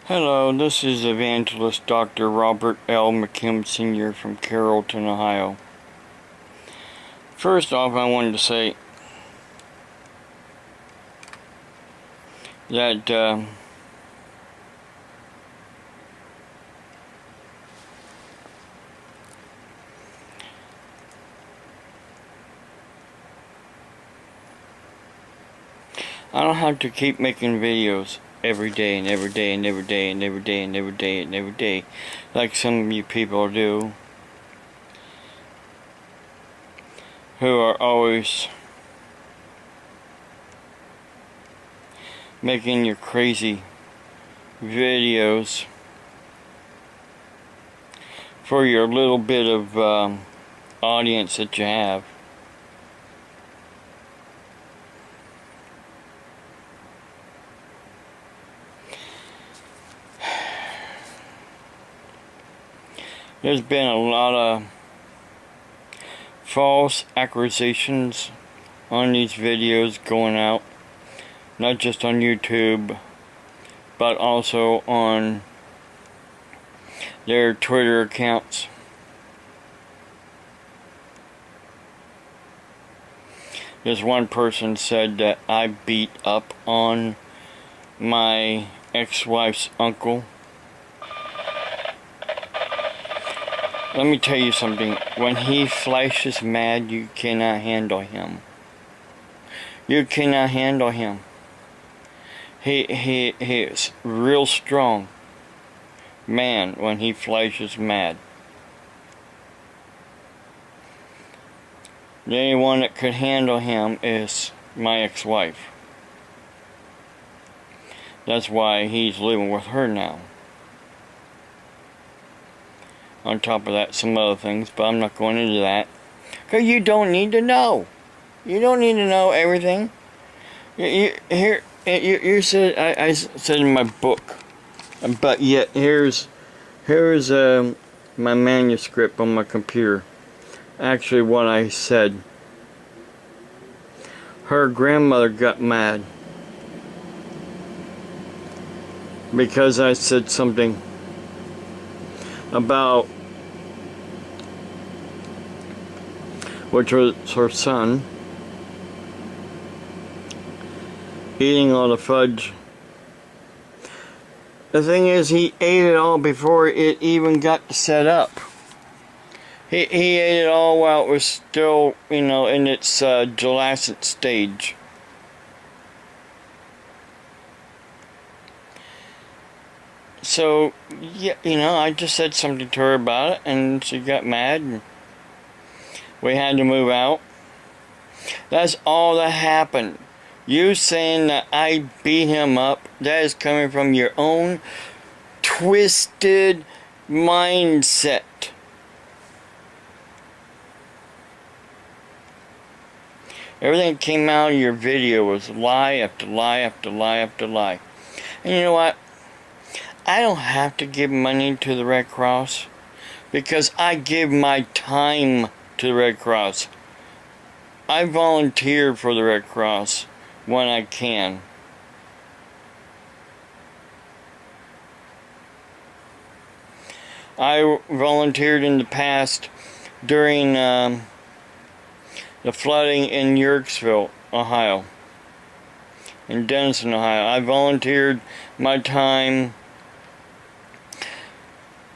Hello, this is Evangelist Dr. Robert L. McKim Sr. from Carrollton, Ohio. First off, I wanted to say that I don't have to keep making videos every day and every day and every day and every day and every day and every day like some of you people do, who are always making your crazy videos for your little bit of audience that you have. There's been a lot of false accusations on these videos going out, not just on YouTube, but also on their Twitter accounts. This one person said that I beat up on my ex-wife's uncle. Let me tell you something. When he flashes mad, you cannot handle him. You cannot handle him. He is real strong man when he flashes mad. The only one that could handle him is my ex-wife. That's why he's living with her now. On top of that, some other things, but I'm not going into that. Because you don't need to know. You don't need to know everything. You said, I said in my book, but yet here's my manuscript on my computer. Actually, what I said. Her grandmother got mad because I said something about, which was her son, eating all the fudge. The thing is, he ate it all before it even got set up. He ate it all while it was still, in its gelatin stage. So, yeah, I just said something to her about it, and she got mad, and we had to move out. That's all that happened. You saying that I beat him up, that is coming from your own twisted mindset. Everything that came out of your video was lie after lie after lie after lie. And you know what? I don't have to give money to the Red Cross because I give my time to the Red Cross. I volunteer for the Red Cross when I can. I volunteered in the past during the flooding in Yorksville, Ohio, in Denison, Ohio. I volunteered my time,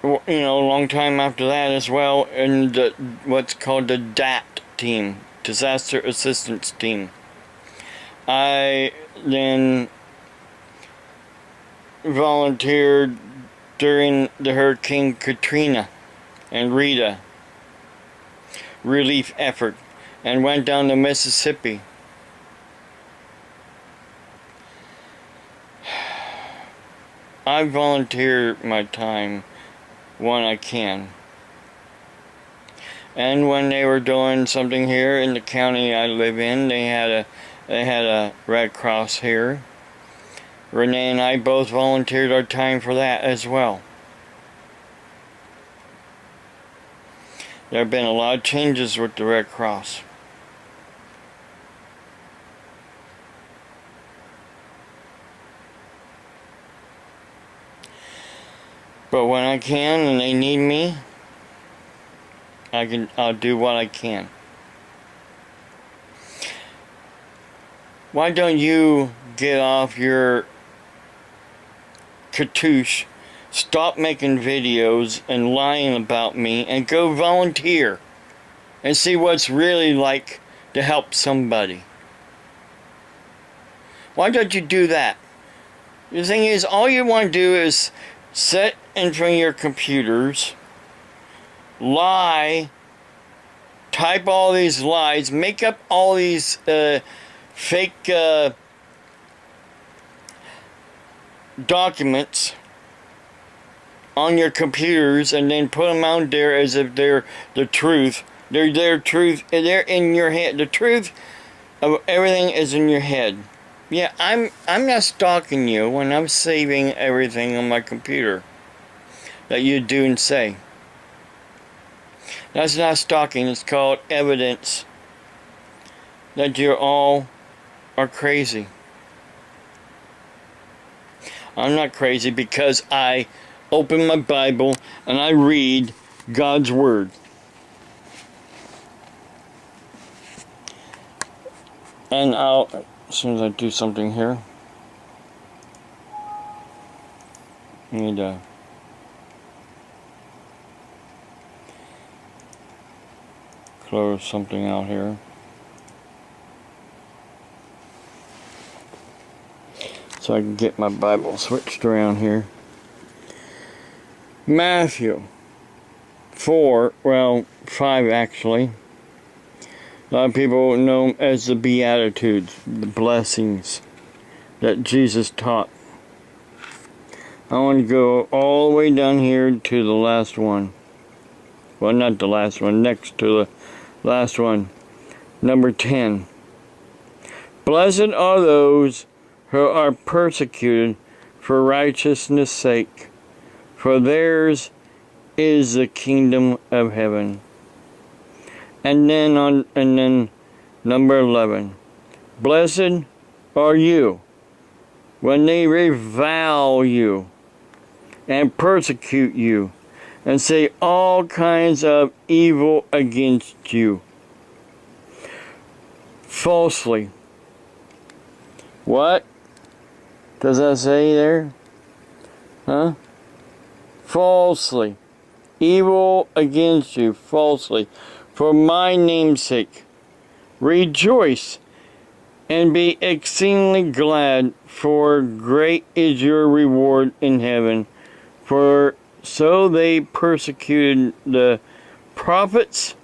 a long time after that as well, in what's called the DAT team, Disaster Assistance Team. I then volunteered during the Hurricane Katrina and Rita relief effort, and went down to Mississippi. I volunteer my time when I can. And when they were doing something here in the county I live in, they had a Red Cross here. Renee and I both volunteered our time for that as well. There have been a lot of changes with the Red Cross. But when I can and they need me, I'll do what I can. Why don't you get off your cartouche, stop making videos and lying about me, and go volunteer and see what it's really like to help somebody? Why don't you do that? The thing is, all you want to do is sit in front of your computers, lie, type all these lies, make up all these fake documents on your computers, and then put them out there as if they're the truth. They're their truth. They're in your head. The truth of everything is in your head. Yeah, I'm not stalking you when I'm saving everything on my computer that you do and say. That's not stalking. It's called evidence that you all are crazy. I'm not crazy because I open my Bible and I read God's Word. And as soon as I do something here, I need to close something out here. So I can get my Bible switched around here. Matthew 5 actually. A lot of people know them as the Beatitudes, the blessings that Jesus taught. I want to go all the way down here to the last one. Well, not the last one, next to the last one. Number 10. Blessed are those who are persecuted for righteousness' sake, for theirs is the kingdom of heaven. And then number 11. Blessed are you when they revile you and persecute you and say all kinds of evil against you falsely. What does that say there? Huh? Falsely. Evil against you falsely. For my name's sake. Rejoice and be exceedingly glad, for great is your reward in heaven. For so they persecuted the prophets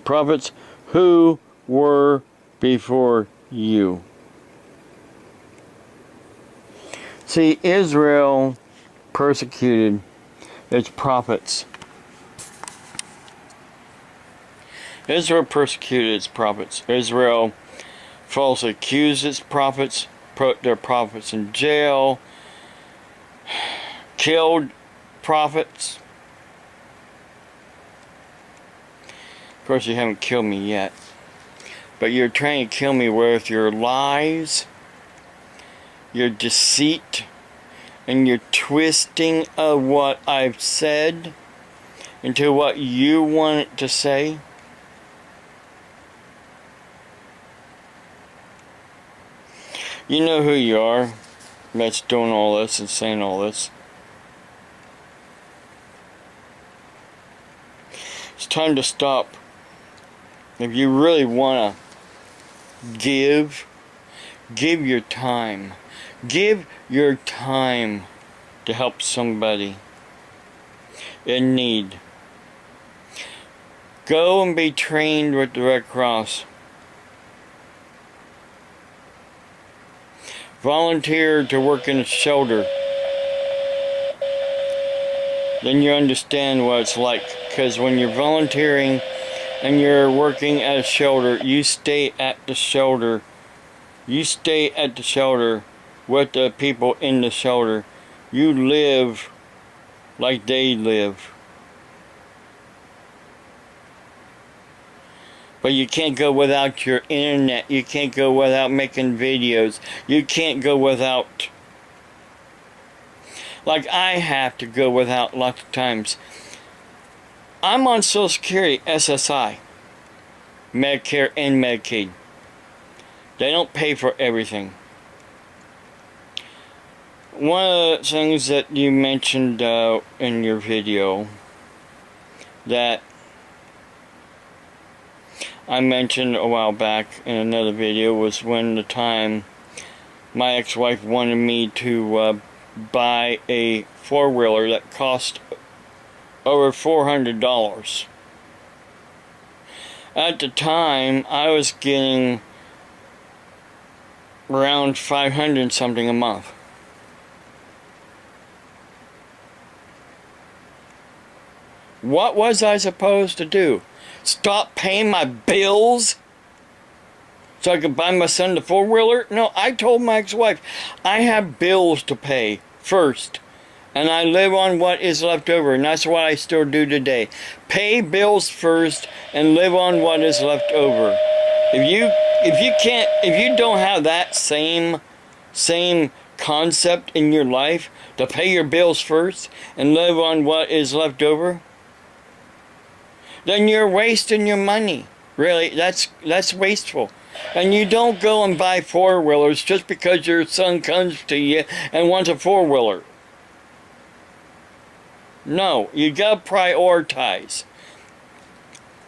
prophets who were before you. See, Israel persecuted its prophets. Israel persecuted its prophets. Israel falsely accused its prophets, put their prophets in jail, killed prophets. Of course, you haven't killed me yet, but you're trying to kill me with your lies, your deceit, and your twisting of what I've said into what you want it to say. You know who you are that's doing all this and saying all this. It's time to stop. If you really want to give your time. Give your time to help somebody in need. Go and be trained with the Red Cross. Volunteer to work in a shelter. Then you understand what it's like. Because when you're volunteering and you're working at a shelter, you stay at the shelter. You stay at the shelter with the people in the shelter. You live like they live. But you can't go without your internet. You can't go without making videos. You can't go without... Like I have to go without lots of times. I'm on Social Security, SSI, Medicare and Medicaid. They don't pay for everything. One of the things that you mentioned in your video that I mentioned a while back in another video was when the time my ex-wife wanted me to buy a four-wheeler that cost over $400. At the time, I was getting around $500 something a month. What was I supposed to do? Stop paying my bills so I could buy my son the four-wheeler? No, I told my ex-wife, I have bills to pay first. And I live on what is left over, and that's what I still do today. Pay bills first and live on what is left over. If you don't have that same concept in your life to pay your bills first and live on what is left over, then you're wasting your money. Really, that's wasteful. And you don't go and buy four-wheelers just because your son comes to you and wants a four-wheeler. No, you gotta prioritize.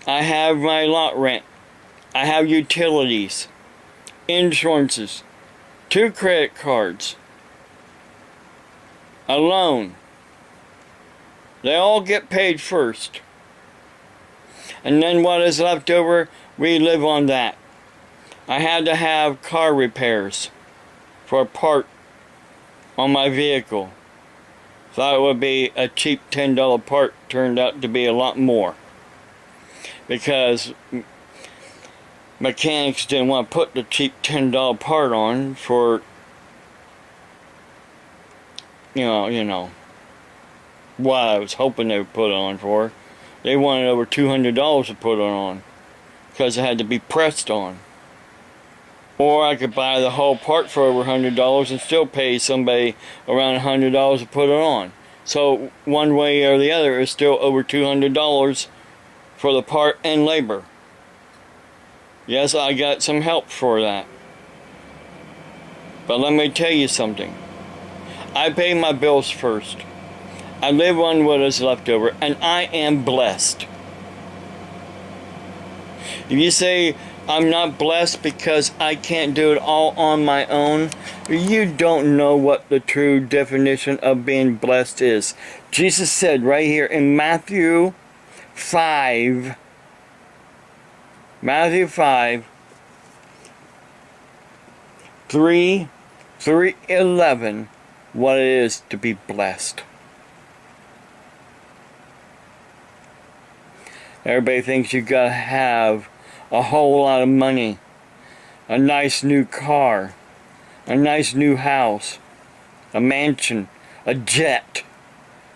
I have my lot rent. I have utilities, insurances, 2 credit cards, a loan. They all get paid first. And then what is left over, we live on that. I had to have car repairs for a part on my vehicle. Thought it would be a cheap $10 part, turned out to be a lot more. Because mechanics didn't want to put the cheap $10 part on for, you know, what I was hoping they would put it on for. They wanted over $200 to put it on, because it had to be pressed on. Or I could buy the whole part for over $100 and still pay somebody around $100 to put it on. So one way or the other is still over $200 for the part and labor. Yes, I got some help for that. But let me tell you something. I pay my bills first. I live on what is left over, and I am blessed. If you say I'm not blessed because I can't do it all on my own, you don't know what the true definition of being blessed is. Jesus said right here in Matthew 5, 3:11, what it is to be blessed. Everybody thinks you gotta have a whole lot of money, a nice new car, a nice new house, a mansion, a jet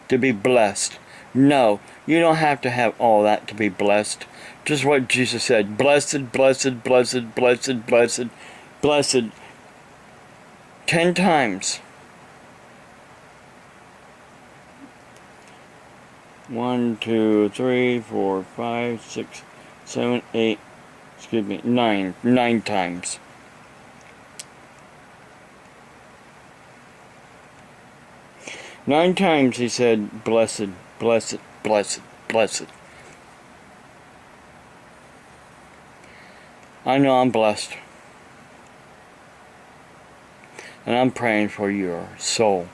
to be blessed. No, you don't have to have all that to be blessed. Just what Jesus said, blessed, blessed, blessed, blessed, blessed, blessed, 10 times. 1, 2, 3, 4, 5, 6, 7, 8, excuse me, 9 times. Nine times he said, blessed, blessed, blessed, blessed. I know I'm blessed. And I'm praying for your soul.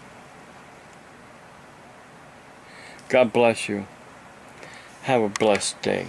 God bless you. Have a blessed day.